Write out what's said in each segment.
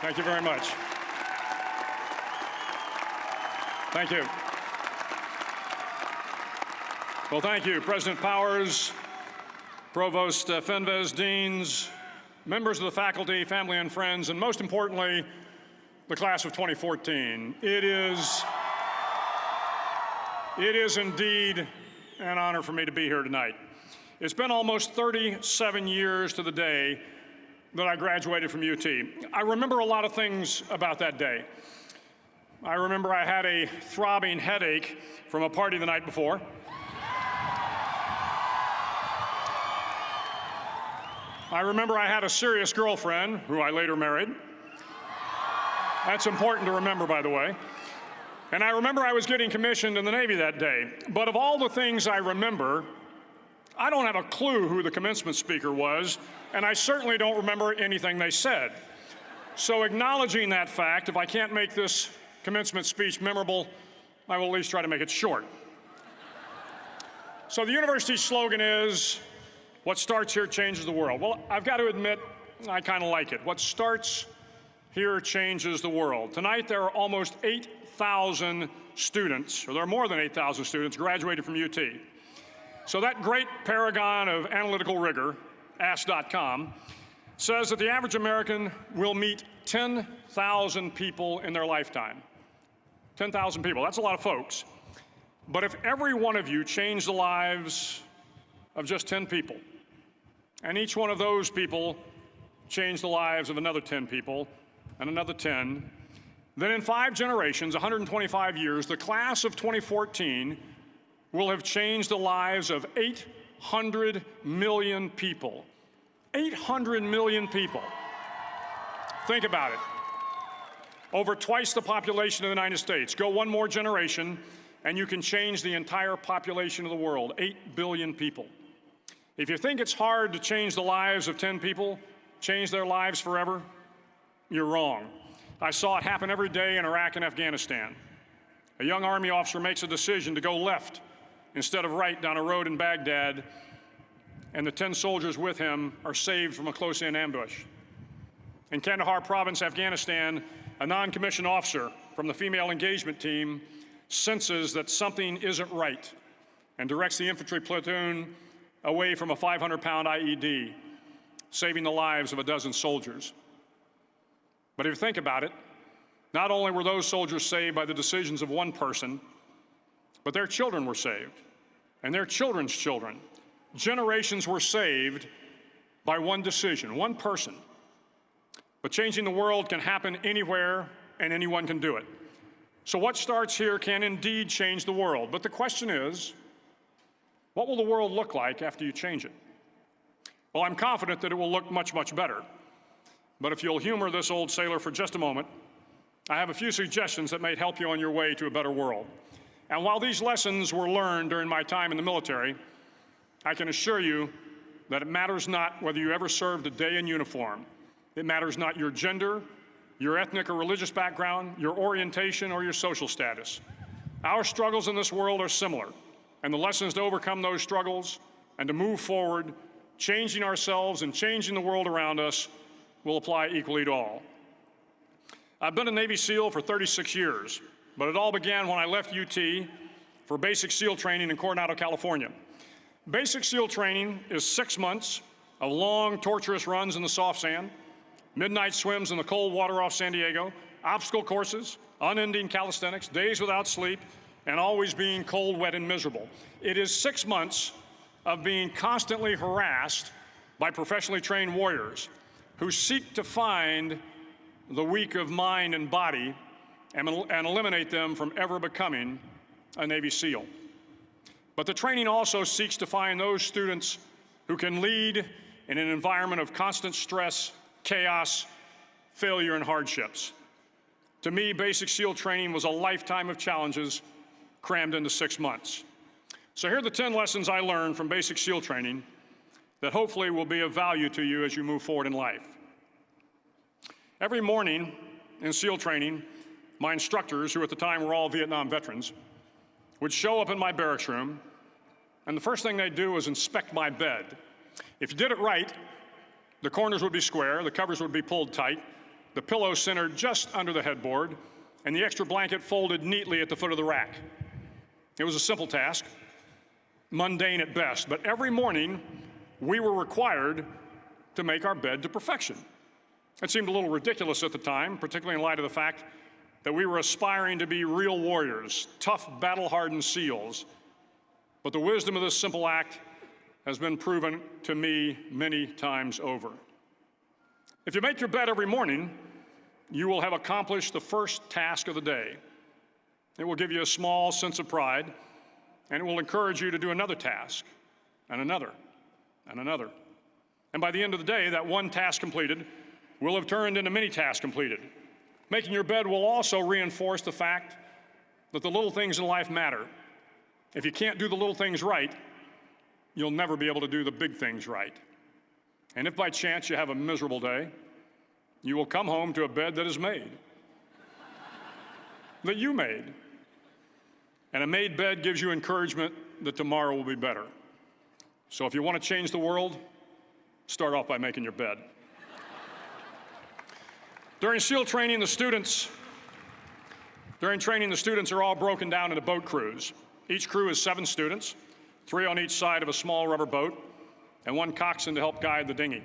Thank you very much. Thank you. Well, thank you, President Powers, Provost Fenves, deans, members of the faculty, family and friends, and most importantly, the class of 2014. It is indeed an honor for me to be here tonight. It's been almost 37 years to the day that I graduated from UT. I remember a lot of things about that day. I remember I had a throbbing headache from a party the night before. I remember I had a serious girlfriend, who I later married. That's important to remember, by the way. And I remember I was getting commissioned in the Navy that day. But of all the things I remember, I don't have a clue who the commencement speaker was, and I certainly don't remember anything they said. So acknowledging that fact, if I can't make this commencement speech memorable, I will at least try to make it short. So the university's slogan is, "What starts here changes the world." Well, I've got to admit, I kind of like it. What starts here changes the world. Tonight, there are almost 8,000 students, or there are more than 8,000 students, graduated from UT. So that great paragon of analytical rigor, Ask.com, says that the average American will meet 10,000 people in their lifetime. 10,000 people, that's a lot of folks. But if every one of you changed the lives of just 10 people, and each one of those people changed the lives of another 10 people, and another 10, then in 5 generations, 125 years, the class of 2014 will have changed the lives of 800 million people. 800 million people. Think about it. Over twice the population of the United States. Go one more generation, and you can change the entire population of the world, 8 billion people. If you think it's hard to change the lives of 10 people, change their lives forever, you're wrong. I saw it happen every day in Iraq and Afghanistan. A young Army officer makes a decision to go left instead of right down a road in Baghdad, and the 10 soldiers with him are saved from a close-in ambush. In Kandahar province, Afghanistan, a non-commissioned officer from the female engagement team senses that something isn't right and directs the infantry platoon away from a 500-pound IED, saving the lives of a dozen soldiers. But if you think about it, not only were those soldiers saved by the decisions of one person, but their children were saved, and their children's children. Generations were saved by one decision, one person. But changing the world can happen anywhere, and anyone can do it. So what starts here can indeed change the world. But the question is, what will the world look like after you change it? Well, I'm confident that it will look much, much better. But if you'll humor this old sailor for just a moment, I have a few suggestions that may help you on your way to a better world. And while these lessons were learned during my time in the military, I can assure you that it matters not whether you ever served a day in uniform. It matters not your gender, your ethnic or religious background, your orientation, or your social status. Our struggles in this world are similar, and the lessons to overcome those struggles and to move forward, changing ourselves and changing the world around us, will apply equally to all. I've been a Navy SEAL for 36 years. But it all began when I left UT for basic SEAL training in Coronado, California. Basic SEAL training is 6 months of long, torturous runs in the soft sand, midnight swims in the cold water off San Diego, obstacle courses, unending calisthenics, days without sleep, and always being cold, wet, and miserable. It is 6 months of being constantly harassed by professionally trained warriors who seek to find the weak of mind and body and eliminate them from ever becoming a Navy SEAL. But the training also seeks to find those students who can lead in an environment of constant stress, chaos, failure, and hardships. To me, basic SEAL training was a lifetime of challenges crammed into 6 months. So here are the 10 lessons I learned from basic SEAL training that hopefully will be of value to you as you move forward in life. Every morning in SEAL training, my instructors, who at the time were all Vietnam veterans, would show up in my barracks room, and the first thing they'd do was inspect my bed. If you did it right, the corners would be square, the covers would be pulled tight, the pillow centered just under the headboard, and the extra blanket folded neatly at the foot of the rack. It was a simple task, mundane at best, but every morning we were required to make our bed to perfection. It seemed a little ridiculous at the time, particularly in light of the fact that we were aspiring to be real warriors, tough, battle-hardened SEALs. But the wisdom of this simple act has been proven to me many times over. If you make your bed every morning, you will have accomplished the first task of the day. It will give you a small sense of pride, and it will encourage you to do another task, and another, and another. And by the end of the day, that one task completed will have turned into many tasks completed. Making your bed will also reinforce the fact that the little things in life matter. If you can't do the little things right, you'll never be able to do the big things right. And if by chance you have a miserable day, you will come home to a bed that is made, that you made. And a made bed gives you encouragement that tomorrow will be better. So if you want to change the world, start off by making your bed. During SEAL training, the students are all broken down into boat crews. Each crew is 7 students, 3 on each side of a small rubber boat, and 1 coxswain to help guide the dinghy.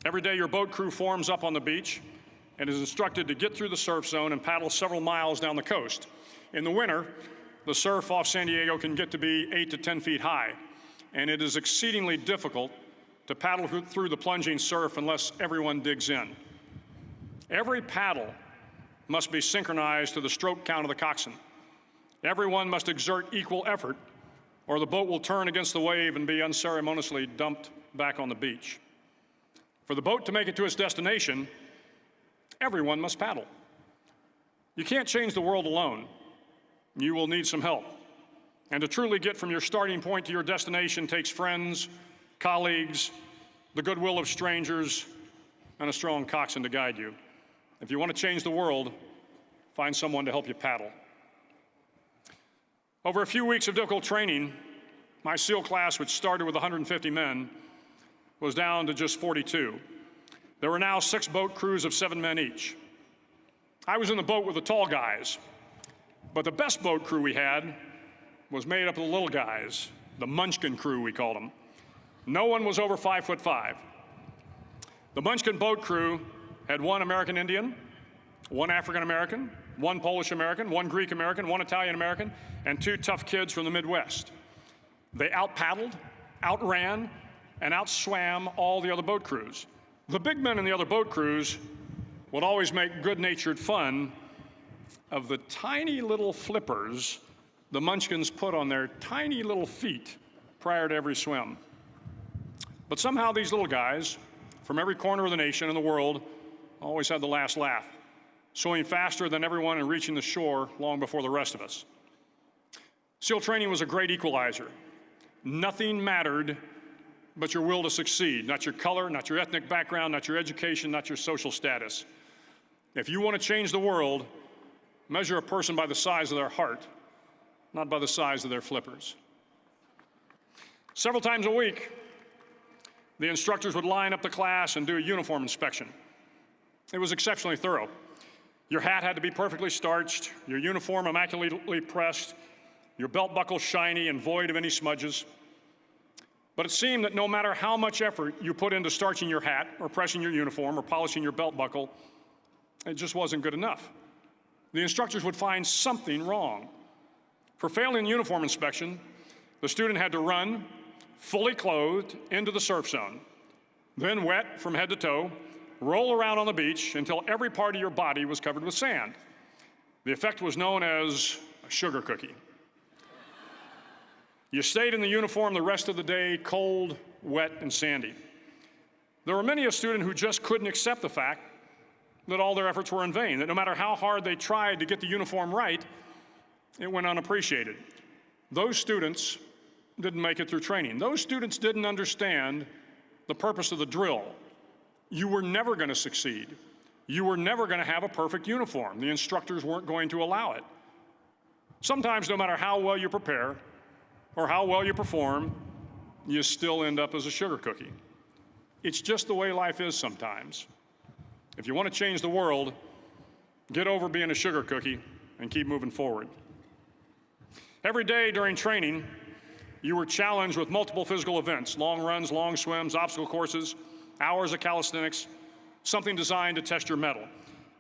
Every day, your boat crew forms up on the beach and is instructed to get through the surf zone and paddle several miles down the coast. In the winter, the surf off San Diego can get to be 8 to 10 feet high, and it is exceedingly difficult to paddle through the plunging surf unless everyone digs in. Every paddle must be synchronized to the stroke count of the coxswain. Everyone must exert equal effort, or the boat will turn against the wave and be unceremoniously dumped back on the beach. For the boat to make it to its destination, everyone must paddle. You can't change the world alone. You will need some help. And to truly get from your starting point to your destination takes friends, colleagues, the goodwill of strangers, and a strong coxswain to guide you. If you want to change the world, find someone to help you paddle. Over a few weeks of difficult training, my SEAL class, which started with 150 men, was down to just 42. There were now 6 boat crews of 7 men each. I was in the boat with the tall guys, but the best boat crew we had was made up of the little guys, the Munchkin crew, we called them. No one was over 5'5". The Munchkin boat crew had 1 American Indian, 1 African American, 1 Polish American, 1 Greek American, 1 Italian American, and 2 tough kids from the Midwest. They out-paddled, outran, and outswam all the other boat crews. The big men in the other boat crews would always make good-natured fun of the tiny little flippers the Munchkins put on their tiny little feet prior to every swim. But somehow these little guys from every corner of the nation and the world always had the last laugh, swimming faster than everyone and reaching the shore long before the rest of us. SEAL training was a great equalizer. Nothing mattered but your will to succeed, not your color, not your ethnic background, not your education, not your social status. If you want to change the world, measure a person by the size of their heart, not by the size of their flippers. Several times a week, the instructors would line up the class and do a uniform inspection. It was exceptionally thorough. Your hat had to be perfectly starched, your uniform immaculately pressed, your belt buckle shiny and void of any smudges. But it seemed that no matter how much effort you put into starching your hat or pressing your uniform or polishing your belt buckle, it just wasn't good enough. The instructors would find something wrong. For failing the uniform inspection, the student had to run, fully clothed, into the surf zone, then wet from head to toe, roll around on the beach until every part of your body was covered with sand. The effect was known as a sugar cookie. You stayed in the uniform the rest of the day, cold, wet, and sandy. There were many a student who just couldn't accept the fact that all their efforts were in vain, that no matter how hard they tried to get the uniform right, it went unappreciated. Those students didn't make it through training. Those students didn't understand the purpose of the drill. You were never going to succeed. You were never going to have a perfect uniform. The instructors weren't going to allow it. Sometimes, no matter how well you prepare or how well you perform, you still end up as a sugar cookie. It's just the way life is sometimes. If you want to change the world, get over being a sugar cookie and keep moving forward. Every day during training, you were challenged with multiple physical events: long runs, long swims, obstacle courses, hours of calisthenics, something designed to test your mettle.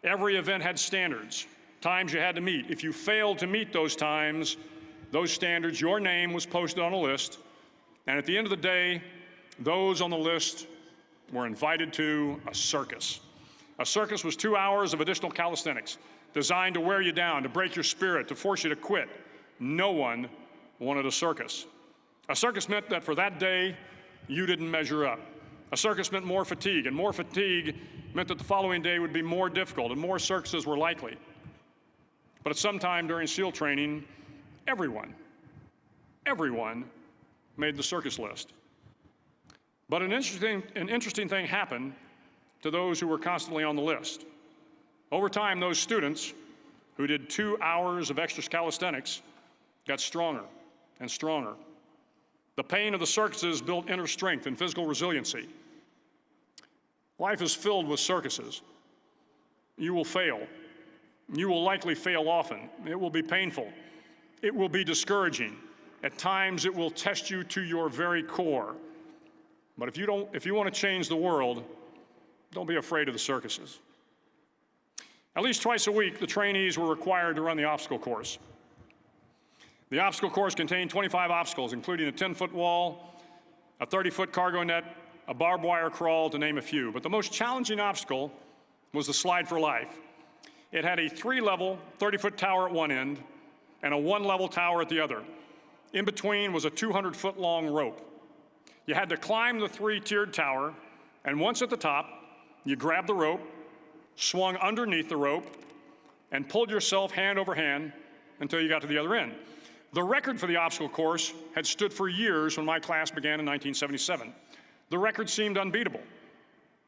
Every event had standards, times you had to meet. If you failed to meet those times, those standards, your name was posted on a list, and at the end of the day, those on the list were invited to a circus. A circus was 2 hours of additional calisthenics, designed to wear you down, to break your spirit, to force you to quit. No one wanted a circus. A circus meant that for that day, you didn't measure up. A circus meant more fatigue, and more fatigue meant that the following day would be more difficult, and more circuses were likely. But at some time during SEAL training, everyone made the circus list. But an interesting thing happened to those who were constantly on the list. Over time, those students who did 2 hours of extra calisthenics got stronger and stronger. The pain of the circuses built inner strength and physical resiliency. Life is filled with circuses. You will fail. You will likely fail often. It will be painful. It will be discouraging. At times, it will test you to your very core. But if you want to change the world, don't be afraid of the circuses. At least twice a week, the trainees were required to run the obstacle course. The obstacle course contained 25 obstacles, including a 10-foot wall, a 30-foot cargo net, a barbed wire crawl, to name a few. But the most challenging obstacle was the slide for life. It had a 3-level, 30-foot tower at one end and a 1-level tower at the other. In between was a 200-foot-long rope. You had to climb the 3-tiered tower, and once at the top, you grabbed the rope, swung underneath the rope, and pulled yourself hand over hand until you got to the other end. The record for the obstacle course had stood for years when my class began in 1977. The record seemed unbeatable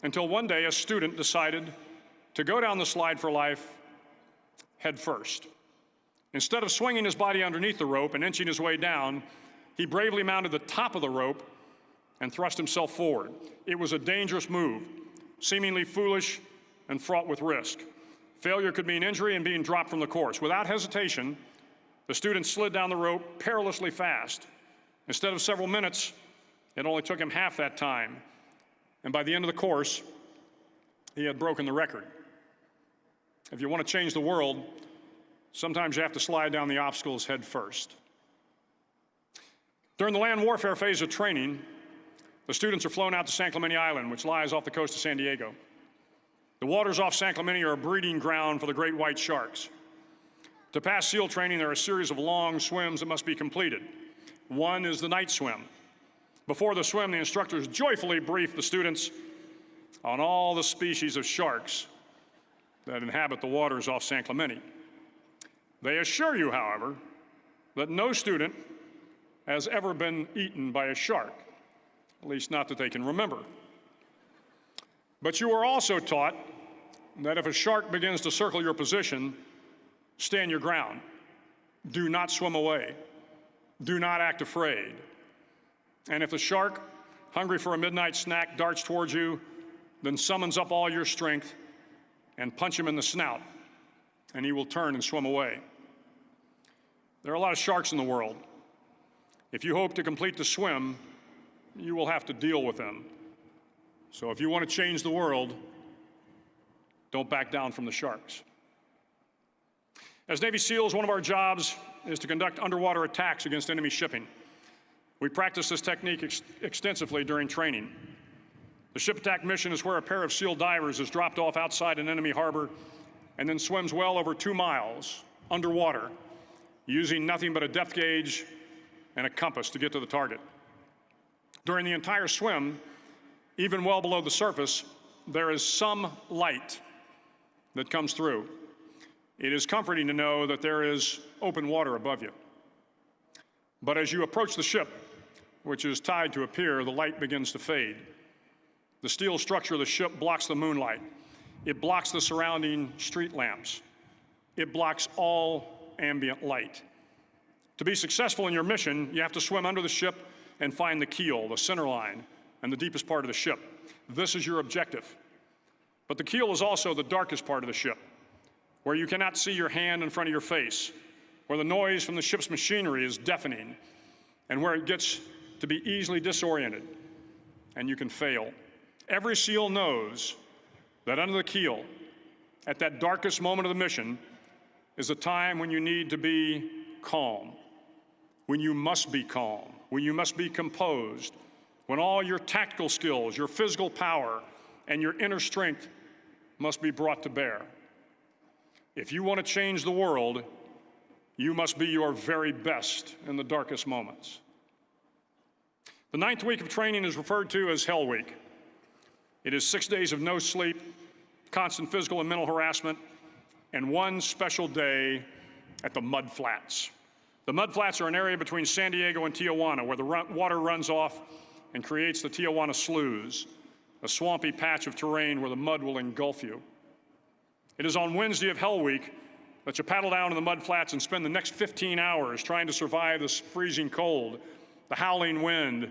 until one day a student decided to go down the slide for life head first. Instead of swinging his body underneath the rope and inching his way down, he bravely mounted the top of the rope and thrust himself forward. It was a dangerous move, seemingly foolish and fraught with risk. Failure could mean injury and being dropped from the course. Without hesitation, the student slid down the rope perilously fast. Instead of several minutes, it only took him half that time. And by the end of the course, he had broken the record. If you want to change the world, sometimes you have to slide down the obstacles head first. During the land warfare phase of training, the students are flown out to San Clemente Island, which lies off the coast of San Diego. The waters off San Clemente are a breeding ground for the great white sharks. To pass SEAL training, there are a series of long swims that must be completed. One is the night swim. Before the swim, the instructors joyfully brief the students on all the species of sharks that inhabit the waters off San Clemente. They assure you, however, that no student has ever been eaten by a shark, at least not that they can remember. But you are also taught that if a shark begins to circle your position, stand your ground. Do not swim away. Do not act afraid. And if the shark, hungry for a midnight snack, darts towards you, then summons up all your strength and punch him in the snout, and he will turn and swim away. There are a lot of sharks in the world. If you hope to complete the swim, you will have to deal with them. So if you want to change the world, don't back down from the sharks. As Navy SEALs, one of our jobs is to conduct underwater attacks against enemy shipping. We practice this technique extensively during training. The ship attack mission is where a pair of SEAL divers is dropped off outside an enemy harbor and then swims well over 2 miles underwater, using nothing but a depth gauge and a compass to get to the target. During the entire swim, even well below the surface, there is some light that comes through. It is comforting to know that there is open water above you. But as you approach the ship, which is tied to a pier, the light begins to fade. The steel structure of the ship blocks the moonlight. It blocks the surrounding street lamps. It blocks all ambient light. To be successful in your mission, you have to swim under the ship and find the keel, the center line, and the deepest part of the ship. This is your objective. But the keel is also the darkest part of the ship, where you cannot see your hand in front of your face, where the noise from the ship's machinery is deafening, and where it gets to be easily disoriented, and you can fail. Every SEAL knows that under the keel, at that darkest moment of the mission, is a time when you need to be calm, when you must be calm, when you must be composed, when all your tactical skills, your physical power, and your inner strength must be brought to bear. If you want to change the world, you must be your very best in the darkest moments. The 9th week of training is referred to as Hell Week. It is 6 days of no sleep, constant physical and mental harassment, and one special day at the Mud Flats. The Mud Flats are an area between San Diego and Tijuana where the water runs off and creates the Tijuana Sloughs, a swampy patch of terrain where the mud will engulf you. It is on Wednesday of Hell Week that you paddle down to the Mud Flats and spend the next 15 hours trying to survive this freezing cold, the howling wind,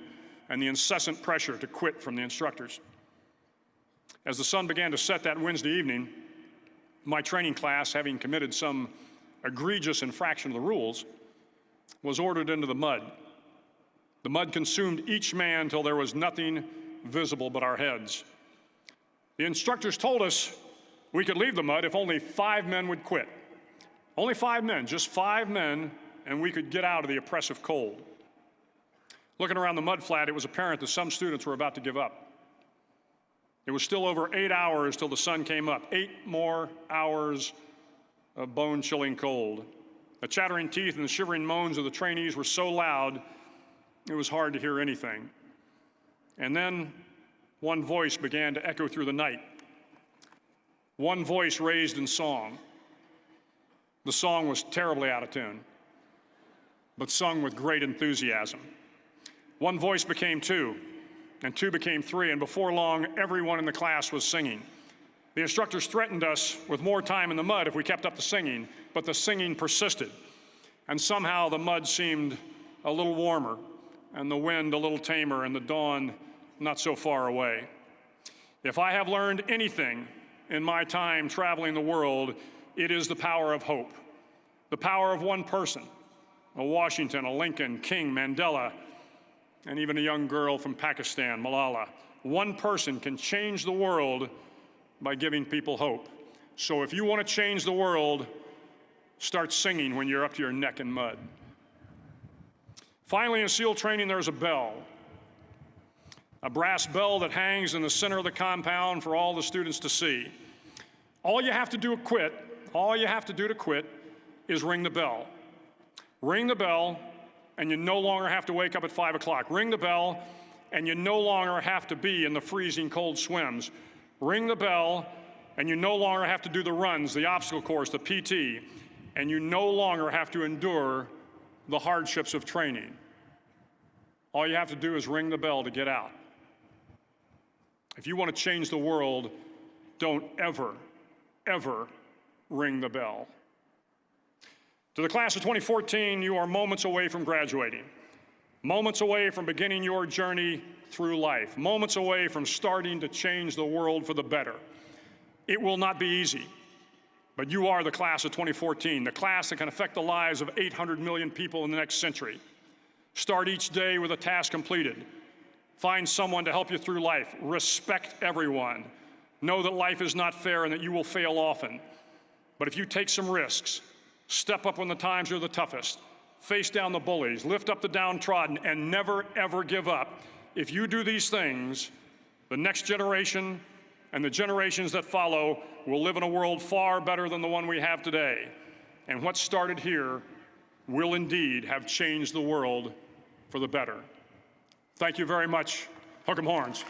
and the incessant pressure to quit from the instructors. As the sun began to set that Wednesday evening, my training class, having committed some egregious infraction of the rules, was ordered into the mud. The mud consumed each man till there was nothing visible but our heads. The instructors told us we could leave the mud if only 5 men would quit. Only 5 men, just 5 men, and we could get out of the oppressive cold. Looking around the mud flat, it was apparent that some students were about to give up. It was still over 8 hours till the sun came up. 8 more hours of bone-chilling cold. The chattering teeth and the shivering moans of the trainees were so loud, it was hard to hear anything. And then one voice began to echo through the night. One voice raised in song. The song was terribly out of tune, but sung with great enthusiasm. One voice became 2, and 2 became 3, and before long, everyone in the class was singing. The instructors threatened us with more time in the mud if we kept up the singing, but the singing persisted. And somehow the mud seemed a little warmer, and the wind a little tamer, and the dawn not so far away. If I have learned anything in my time traveling the world, it is the power of hope. The power of one person, a Washington, a Lincoln, King, Mandela, and even a young girl from Pakistan, Malala. One person can change the world by giving people hope. So if you want to change the world, start singing when you're up to your neck in mud. Finally, in SEAL training, there's a bell. A brass bell that hangs in the center of the compound for all the students to see. All you have to do to quit is ring the bell. Ring the bell, and you no longer have to wake up at 5 o'clock. Ring the bell, and you no longer have to be in the freezing cold swims. Ring the bell, and you no longer have to do the runs, the obstacle course, the PT, and you no longer have to endure the hardships of training. All you have to do is ring the bell to get out. If you want to change the world, don't ever, ever ring the bell. To the class of 2014, you are moments away from graduating, moments away from beginning your journey through life, moments away from starting to change the world for the better. It will not be easy, but you are the class of 2014, the class that can affect the lives of 800 million people in the next century. Start each day with a task completed. Find someone to help you through life. Respect everyone. Know that life is not fair and that you will fail often. But if you take some risks, step up when the times are the toughest, face down the bullies, lift up the downtrodden, and never, ever give up. If you do these things, the next generation and the generations that follow will live in a world far better than the one we have today. And what started here will indeed have changed the world for the better. Thank you very much. Hook 'em horns.